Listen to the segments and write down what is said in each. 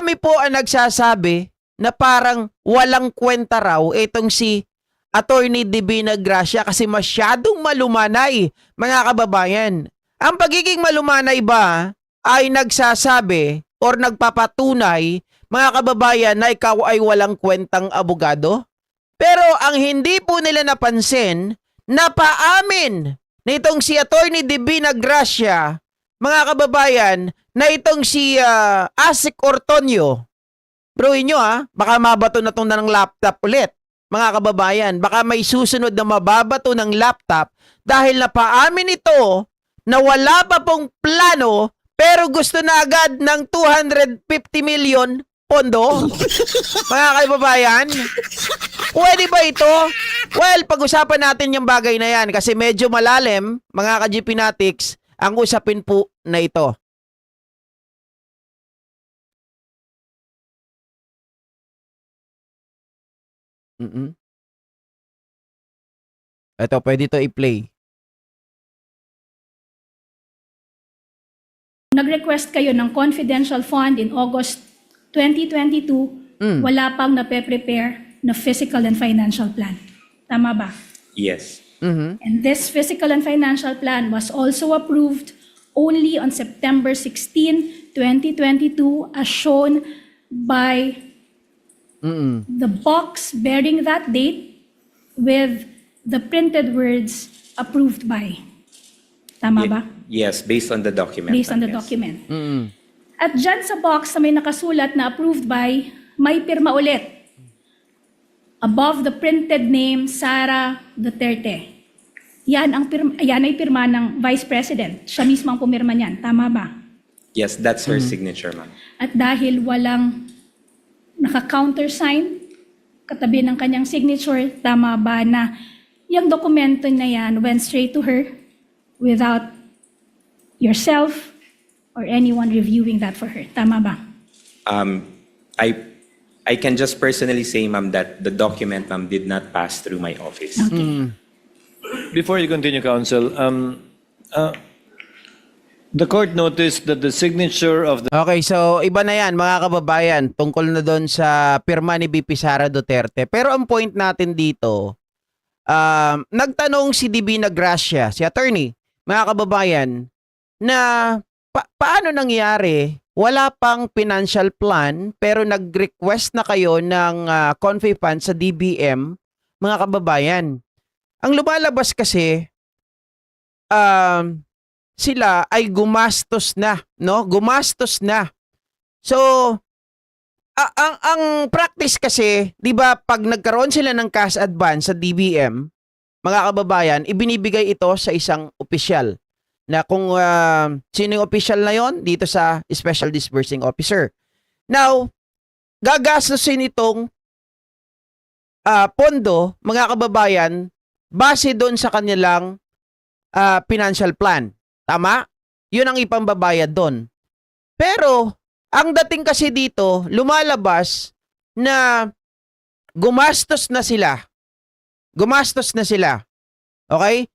Marami po ang nagsasabi na parang walang kwenta raw itong si Attorney Divina Gracia kasi masyadong malumanay, mga kababayan. Ang pagiging malumanay ba ay nagsasabi or nagpapatunay, mga kababayan, na ikaw ay walang kwentang abogado? Pero ang hindi po nila napansin, napaamin nitong si Attorney Divina Gracia, mga kababayan, na itong si Asik Ortonio, bruhin nyo baka mabato na itong ng laptop ulit. Mga kababayan, baka may susunod na mababato ng laptop dahil napaamin ito na wala pa pong plano pero gusto na agad ng 250 million pondo. Mga kababayan, pwede ba ito? Well, pag-usapan natin yung bagay na yan kasi medyo malalim, mga ka-GPnatics, ang usapin po na ito. Ito, pwede ito i-play. Nag-request kayo ng confidential fund in August 2022, wala pang nape-prepare na physical and financial plan. Tama ba? Yes. And this physical and financial plan was also approved only on September 16, 2022 as shown by the box bearing that date with the printed words approved by. Tama ba? Yes, based on the document. Based on the yes. document. At dyan sa box na may nakasulat na approved by, may pirma ulit. Above the printed name, Sara Duterte. Yan ay pirma ng Vice President. Siya mismo ang pumirma niyan. Tama ba? Yes, that's her signature, ma'am. At dahil walang naka-countersign katabi ng kanyang signature, tama ba na yung dokumento na yan went straight to her without yourself or anyone reviewing that for her? Tama ba? I can just personally say, ma'am, that the document, ma'am, did not pass through my office. Okay. Before you continue, Counsel, the court noticed that the signature of the Okay, so iba na yan, mga kababayan, tungkol na doon sa pirma ni VP Sara Duterte. Pero ang point natin dito, nagtanong si Divina Gracia, si attorney, mga kababayan, na paano nangyari, wala pang financial plan, pero nag-request na kayo ng confi fund sa DBM, mga kababayan. Ang lumalabas kasi, sila ay gumastos na, no? Gumastos na. So, ang practice kasi, 'di ba, pag nagkaroon sila ng cash advance sa DBM, mga kababayan, ibinibigay ito sa isang opisyal. Na kung sino yung opisyal na 'yon dito sa Special Disbursing Officer. Now, gagastusin itong pondo, mga kababayan, base doon sa kanilang financial plan. Tama? Yun ang ipambabayad doon. Pero, ang dating kasi dito, lumalabas na gumastos na sila. Gumastos na sila. Okay?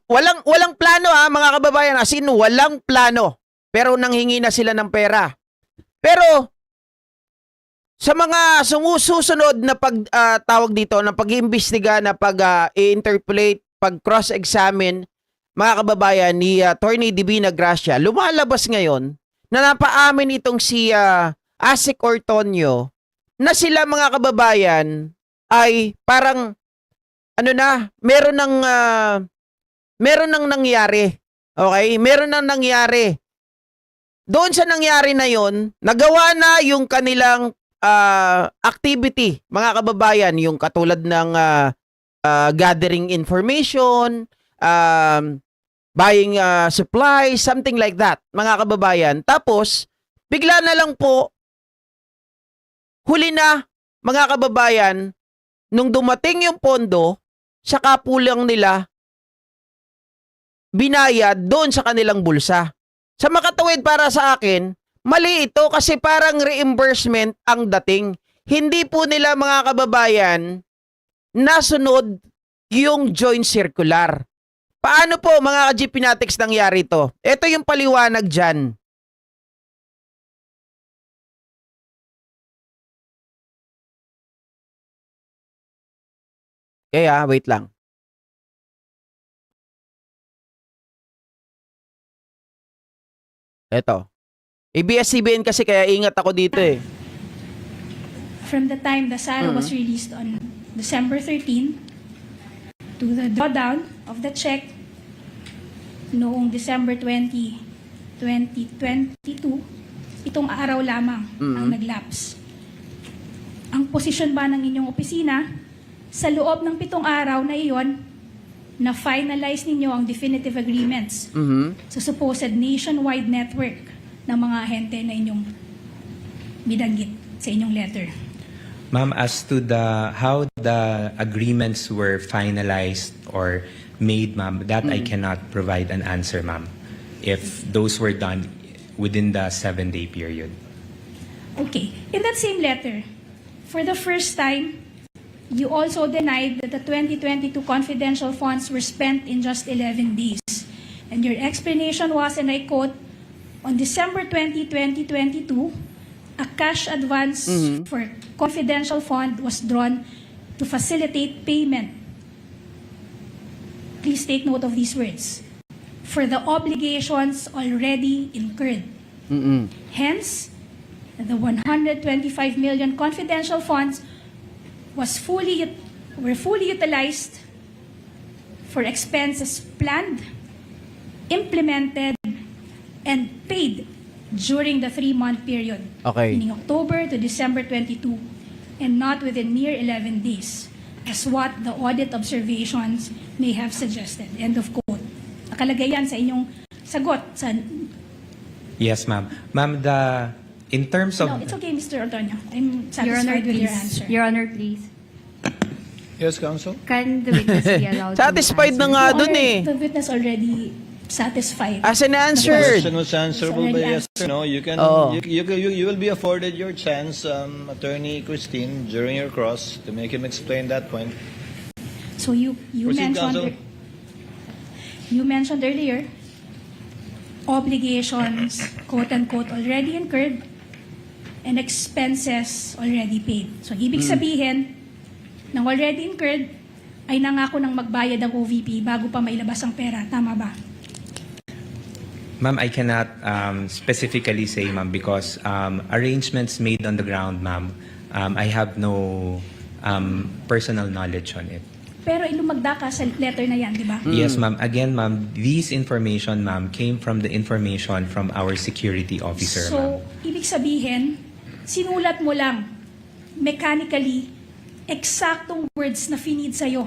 Walang plano mga kababayan. As in, walang plano. Pero nanghingi na sila ng pera. Pero, sa mga sumusunod na tawag dito, na pag-iimbestiga, na pag-interpolate, pag-cross-examine, mga kababayan, ni Attorney Divina Gracia, lumalabas ngayon na napaamin itong si Asik Ortonio na sila, mga kababayan, ay parang meron nang nangyari. Okay? Meron nang nangyari. Doon sa nangyari na yon, nagawa na yung kanilang activity, mga kababayan, yung katulad ng gathering information, buying supplies, something like that, mga kababayan. Tapos, bigla na lang po, huli na, mga kababayan, nung dumating yung pondo, saka po lang nila binayad doon sa kanilang bulsa. Sa makatuwid, para sa akin, mali ito kasi parang reimbursement ang dating. Hindi po nila, mga kababayan, nasunod yung joint circular. Paano po, mga ka-GPnatics, nangyari ito? Ito yung paliwanag dyan. Kaya, wait lang. Eto. ABS-CBN kasi kaya ingat ako dito eh. From the time the SARA was released on December 13 to the drawdown of the check noong December 20, 2022, itong araw lamang ang naglapse. Ang posisyon ba ng inyong opisina sa loob ng 7 araw na iyon na finalize ninyo ang definitive agreements sa supposed nationwide network ng mga ahente na inyong binanggit sa inyong letter? Ma'am, as to how the agreements were finalized or made, ma'am, that I cannot provide an answer, ma'am, if those were done within the 7-day period. Okay. In that same letter, for the first time, you also denied that the 2022 confidential funds were spent in just 11 days. And your explanation was, and I quote, on December 20, 2022, a cash advance for confidential fund was drawn to facilitate payment. Please take note of these words. For the obligations already incurred. Hence, the 125 million confidential funds were fully utilized for expenses planned, implemented, and paid during the 3-month period, Okay. meaning October to December 22, and not within mere 11 days, as what the audit observations may have suggested. End of quote. Nakalagay yan sa inyong sagot. Yes, ma'am. Ma'am, in terms of... No, it's okay, Mr. Antonio. I'm Your Honor, satisfied with your please. answer. Your Honor, please. Yes, counsel? Can the witness be allowed Satisfied to na answer? nga Your dun Honor, eh. The witness already satisfied. As an answered. Question was answerable by yes or no. You can Oo. you will be afforded your chance, Attorney Christine, during your cross to make him explain that point. So you Proceed, counsel. mentioned earlier obligations, quote unquote, already incurred and expenses already paid. So ibig sabihin ng already incurred ay nangako ng magbayad ang OVP bago pa mailabas ang pera. Tama ba? Ma'am, I cannot specifically say, ma'am, because arrangements made on the ground, ma'am, I have no personal knowledge on it. Pero ilumagda ka sa letter na yan, di ba? Yes, ma'am. Again, ma'am, these information, ma'am, came from the information from our security officer, ma'am. So, ibig sabihin, sinulat mo lang mechanically eksaktong words na finid sa'yo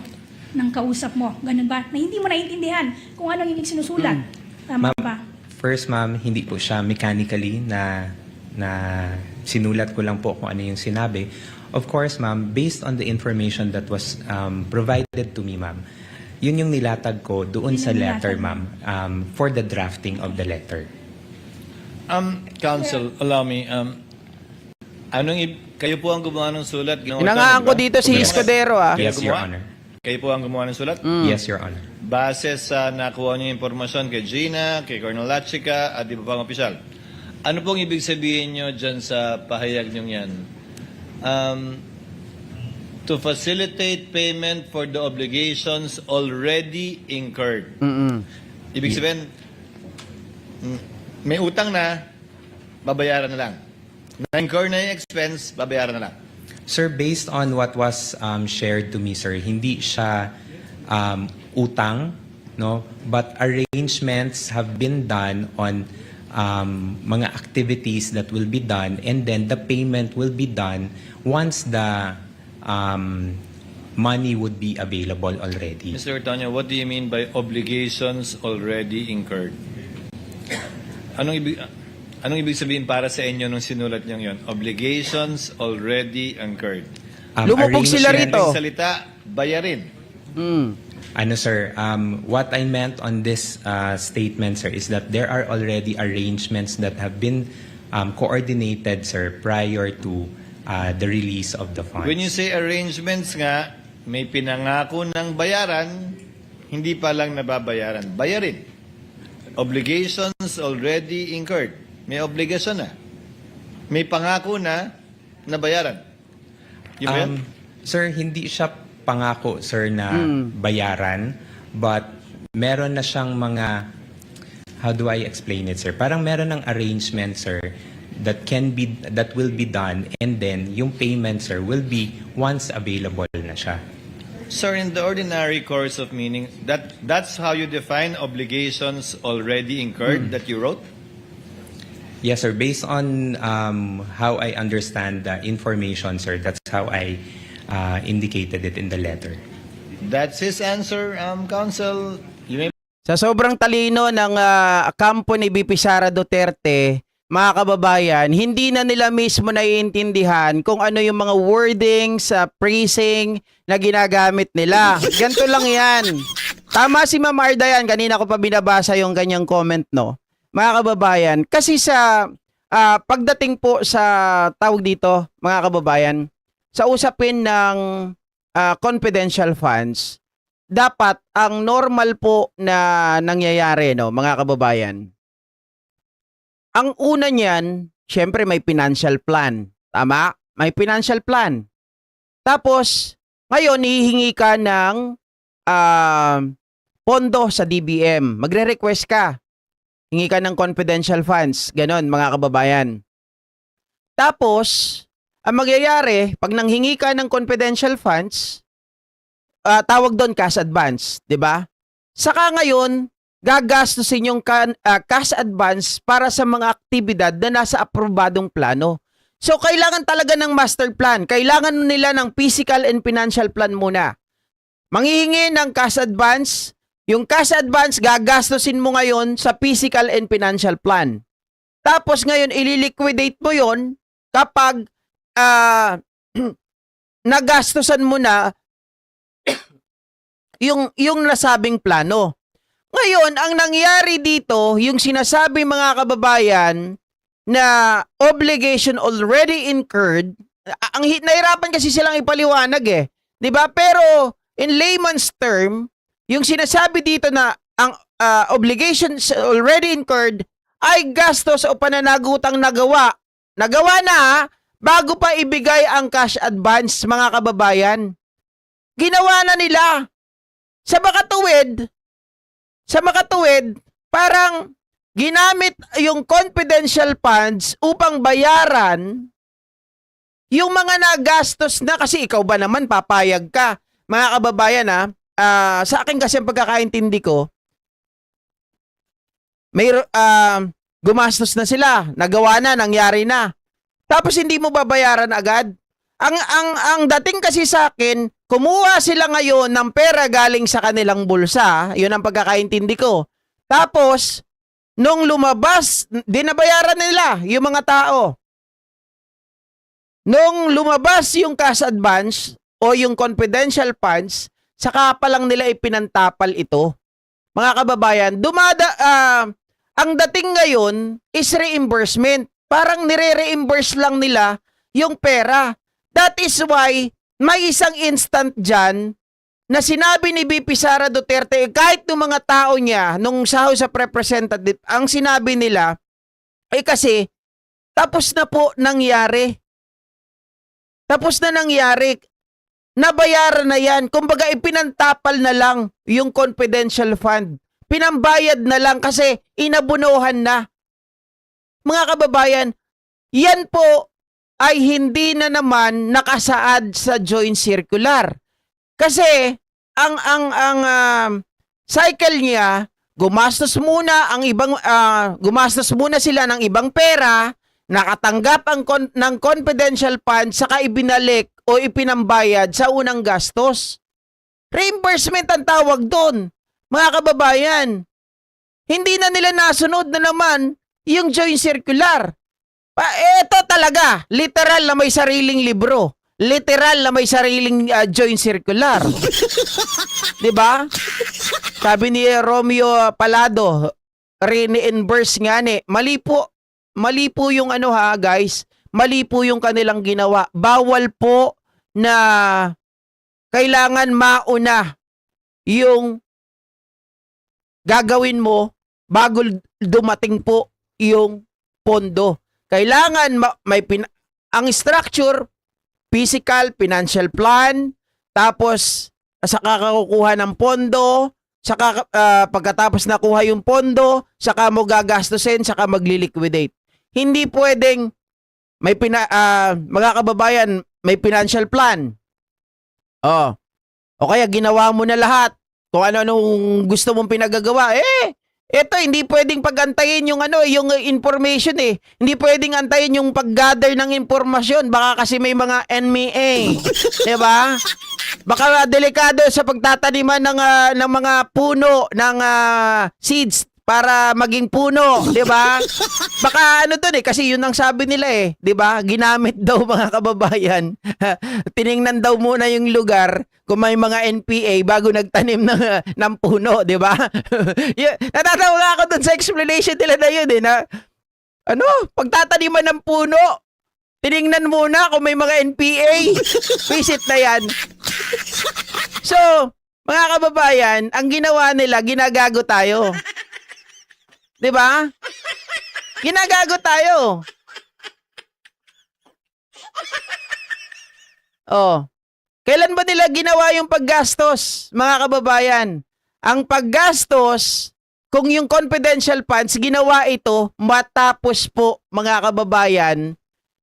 ng kausap mo. Ganun ba? Na hindi mo naintindihan kung anong yung sinusulat. Tama Ma'am, ba? first, ma'am, hindi po siya mechanically na sinulat ko lang po kung ano yung sinabi. Of course, ma'am, based on the information that was provided to me, ma'am, yun yung nilatag ko doon Yun sa yung letter, nilatag. ma'am, for the drafting of the letter. Counsel, allow me. Kayo po ang gumawa ng sulat? Ginawa Inangaan niyo, ko di ba? dito si Yes. Escudero ah. Kayo Yes, Your gumawa? Honor. Kayo po ang gumawa ng sulat? Yes, Your Honor. Base sa nakuha niyo impormasyon kay Gina, kay Colonel Lachica, at iba pang opisyal. Ano pong ibig sabihin niyo dyan sa pahayag niyo yan? To facilitate payment for the obligations already incurred. Ibig sabihin, may utang na, babayaran na lang. Na-incur na yung expense, babayaran na lang. Sir, based on what was shared to me, sir, hindi siya utang, no? But arrangements have been done on mga activities that will be done, and then the payment will be done once the money would be available already. Mr. Ortanya, what do you mean by obligations already incurred? Anong ibig sabihin para sa inyo nung sinulat niyo yon? Obligations already incurred. Lumubog sila arrangement- rito. Ang salita, bayarin. Ano, sir, what I meant on this statement, sir, is that there are already arrangements that have been coordinated, sir, prior to the release of the funds. When you say arrangements nga, may pinangako ng bayaran, hindi pa lang nababayaran. Bayarin. Obligations already incurred. May obligasyon na. May pangako na bayaran. Yun ba yun? Sir, hindi siya pangako, sir, na bayaran, but meron na siyang mga, how do I explain it, sir? Parang meron ng arrangement, sir, that will be done, and then yung payment, sir, will be once available na siya. Sir, in the ordinary course of meaning, that's how you define obligations already incurred that you wrote? Yes, sir. Based on how I understand the information, sir, that's how I indicated it in the letter. That's his answer, Counsel. You may Sa sobrang talino ng kampo ni BP Sara Duterte, mga kababayan, hindi na nila mismo naiintindihan kung ano yung mga wordings, phrasing na ginagamit nila. Ganito lang yan. Tama si Ma'am Arda yan. Kanina ko pa binabasa yung kanyang comment, no? Mga kababayan, kasi sa pagdating po sa tawag dito, mga kababayan, sa usapin ng confidential funds, dapat ang normal po na nangyayari, no, mga kababayan. Ang una niyan, syempre may financial plan. Tama? May financial plan. Tapos, ngayon, hihingi ka ng pondo sa DBM. Magre-request ka. Hingi ka ng confidential funds. Ganon, mga kababayan. Tapos, ang magyayari, pag nanghingi ka ng confidential funds, tawag doon cash advance, 'di ba? Saka ngayon, gagastusin yung cash advance para sa mga aktibidad na nasa aprobadong plano. So, kailangan talaga ng master plan. Kailangan nila ng physical and financial plan muna. Manghihingi ng cash advance. Yung cash advance, gagastusin mo ngayon sa physical and financial plan. Tapos ngayon, ililiquidate mo yon kapag nagastusan mo na yung nasabing plano. Ngayon, ang nangyari dito, yung sinasabi mga kababayan na obligation already incurred, nahirapan kasi silang ipaliwanag eh. 'Di ba? Pero in layman's term, yung sinasabi dito na ang obligations already incurred ay gastos o pananagutang nagawa. Nagawa na bago pa ibigay ang cash advance, mga kababayan. Ginawa na nila. Sa makatuwid, parang ginamit yung confidential funds upang bayaran yung mga nagastos na, kasi ikaw ba naman papayag ka, mga kababayan sa akin kasi ang pagkakaintindi ko, may gumastos na sila, nagawa na, nangyari na. Tapos hindi mo babayaran agad. Ang dating kasi sa akin, kumuha sila ngayon ng pera galing sa kanilang bulsa, yun ang pagkakaintindi ko. Tapos nung lumabas, dinabayaran nila yung mga tao. Nung lumabas yung cash advance o yung confidential funds, saka pa lang nila ipinantapal ito. Mga kababayan, ang dating ngayon is reimbursement. Parang nire-reimburse lang nila yung pera. That is why may isang instant dyan na sinabi ni BP Sara Duterte, kahit ng mga tao niya, nung sa House of Representatives, ang sinabi nila, kasi tapos na po nangyari. Tapos na nangyari. Nabayaran na yan. Kumbaga ipinantapal na lang yung confidential fund. Pinambayad na lang kasi inabunuhan na. Mga kababayan, yan po ay hindi na naman nakasaad sa joint circular. Kasi ang cycle niya, gumastos muna sila ng ibang pera, nakatanggap ng confidential fund, saka ibinalik o ipinambayad sa unang gastos. Reimbursement ang tawag doon, mga kababayan. Hindi na nila nasunod na naman yung joint circular. Ito talaga, literal na may sariling libro. Literal na may sariling joint circular. 'Di ba? Sabi ni Romeo Palado, re-reimburse nga ni. Mali po yung guys. Mali po yung kanilang ginawa. Bawal po na kailangan mauna yung gagawin mo bago dumating po yung pondo. Kailangan ang structure, physical, financial plan, tapos saka ka kukuha ng pondo, saka pagkatapos nakuha yung pondo, saka mo gagastusin, saka magli-liquidate. Hindi pwedeng mga kababayan, may financial plan. Oh. O kaya ginawa mo na lahat. Kung ano-anong gusto mong pinagagawa, eto hindi pwedeng pagantayin yung yung information eh. Hindi pwedeng antayin yung pag-gather ng impormasyon. Baka kasi may mga NMA, 'di ba? Baka delikado sa pagtataniman ng mga puno ng seeds para maging puno, 'di ba? Baka kasi yun ang sabi nila 'di ba? Ginamit daw mga kababayan. Tiningnan daw muna yung lugar kung may mga NPA bago nagtanim ng puno, 'di ba? Natatawa nga ako dun sa explanation nila na yun na pagtataniman ng puno, tiningnan muna kung may mga NPA. Visit na yan. So, mga kababayan, ang ginawa nila, ginagago tayo. 'Di ba? Ginagago tayo. Kailan ba nila ginawa yung paggastos, mga kababayan? Ang paggastos, kung yung confidential funds, ginawa ito matapos po, mga kababayan,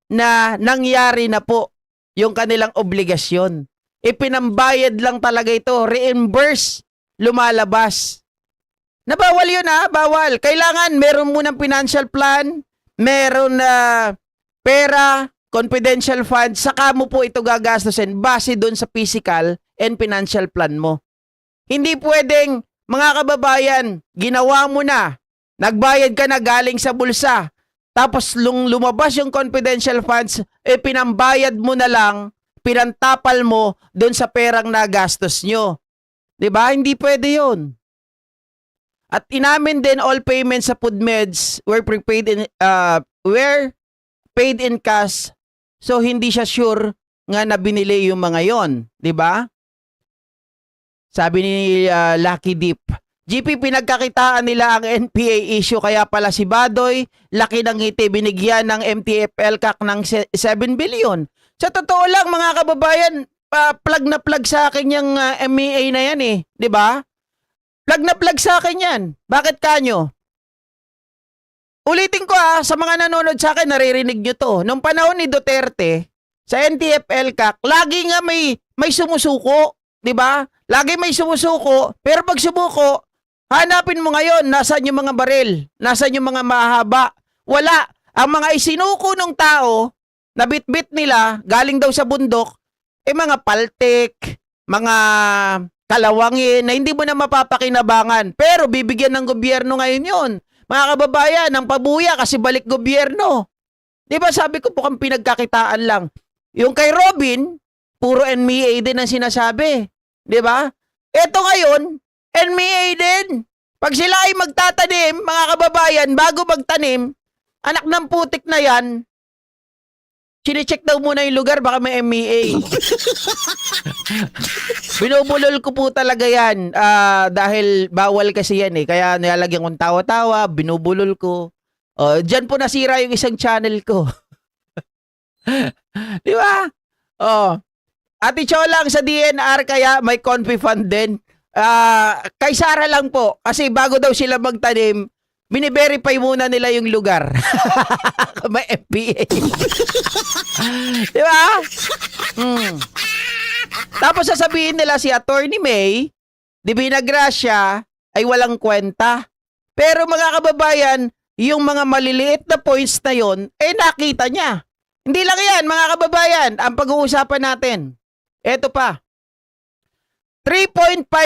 na nangyari na po yung kanilang obligasyon. Ipinambayad lang talaga ito, reimburse, lumalabas. Nabawal yun bawal. Kailangan meron munang financial plan, meron na pera, confidential funds, saka mo po ito gagastusin base doon sa physical and financial plan mo. Hindi pwedeng, mga kababayan, ginawa mo na, nagbayad ka na galing sa bulsa, tapos lumabas yung confidential funds, pinambayad mo na lang, pinantapal mo doon sa perang nagastos nyo. 'Di ba? Hindi pwede yun. At inamin din all payments sa PUDMEDS were paid in cash. So hindi siya sure nga na binili yung mga yon, 'di ba? Sabi ni Lucky Deep, GP, pinagkakitaan nila ang NPA issue kaya pala si Badoy laki ng ngiti binigyan ng MTF-LCAC ng 7 billion. Sa totoo lang mga kababayan, plug na plug sa akin yung MEA na yan 'di ba? Plug na plug sa akin yan. Bakit kanyo? Ulitin ko sa mga nanonood sa akin, naririnig nyo to. Nung panahon ni Duterte, sa NTF-LCAC, lagi nga may sumusuko. 'Di ba? Lagi may sumusuko, pero pag sumuko, hanapin mo ngayon, nasaan yung mga baril? Nasaan yung mga mahaba? Wala. Ang mga isinuko ng tao, na bit-bit nila, galing daw sa bundok, mga paltik, mga kalawangin na hindi mo na mapapakinabangan. Pero bibigyan ng gobyerno ngayon yun. Mga kababayan, ng pabuya kasi balik gobyerno. Di ba sabi ko po kang pinagkakitaan lang. Yung kay Robin, puro NMA din ang sinasabi. Di ba? Eto ngayon, NMA din. Pag sila ay magtatanim, mga kababayan, bago magtanim, anak ng putik na yan, sine-check daw muna yung lugar, baka may MEA. Binubulol ko po talaga yan. Dahil bawal kasi yan Kaya nilalagyan kong tawa-tawa, binubulol ko. Diyan po nasira yung isang channel ko. Di ba? Ate Cho lang sa DNR, kaya may confi fund din. Kay Sara lang po. Kasi bago daw sila magtanim, bini-verify muna nila yung lugar. May FBA. Di ba? Tapos sasabihin nila si Attorney May, di Binagracia, ay walang kwenta. Pero mga kababayan, yung mga maliliit na points na yon, nakita niya. Hindi lang yan, mga kababayan, ang pag-uusapan natin. Eto pa. 3.5